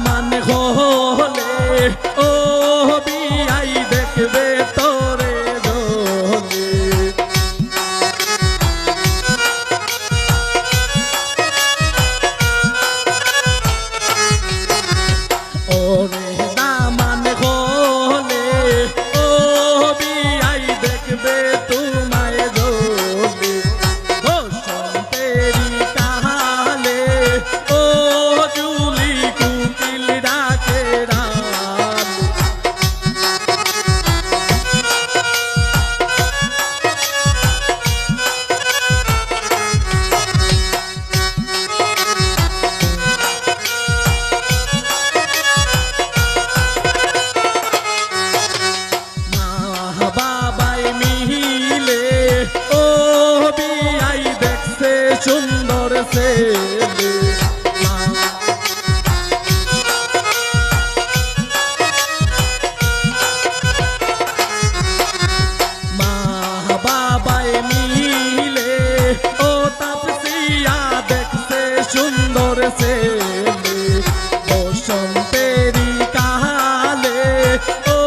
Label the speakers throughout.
Speaker 1: মান হলে ও বিয়াই দেখবে তোরে দোলে ওরে দামান হলে ও বিয়াই দেখবে তোমায় দোলে বসন্তেরি কালে ও জুলি কুকিল ডাকে রাত বাবাই মিলে ও বিয়াই দেখছে সুন্দর ছেলে মা বাবাই মিলে ও তাপসিয়া দেখছে সুন্দর ছেলে বসন্তেরি কালে ও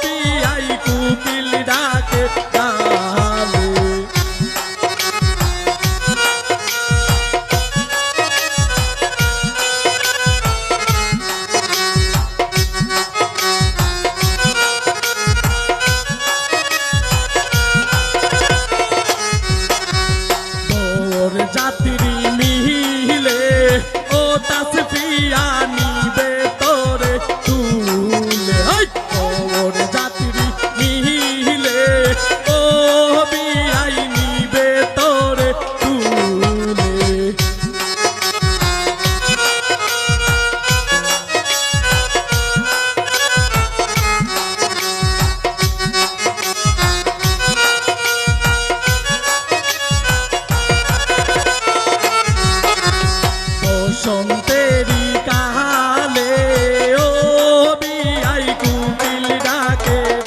Speaker 1: বিয়াই কুকিল ডাকে গালে তোর যাত্রী মিলে ও তাসফিয়া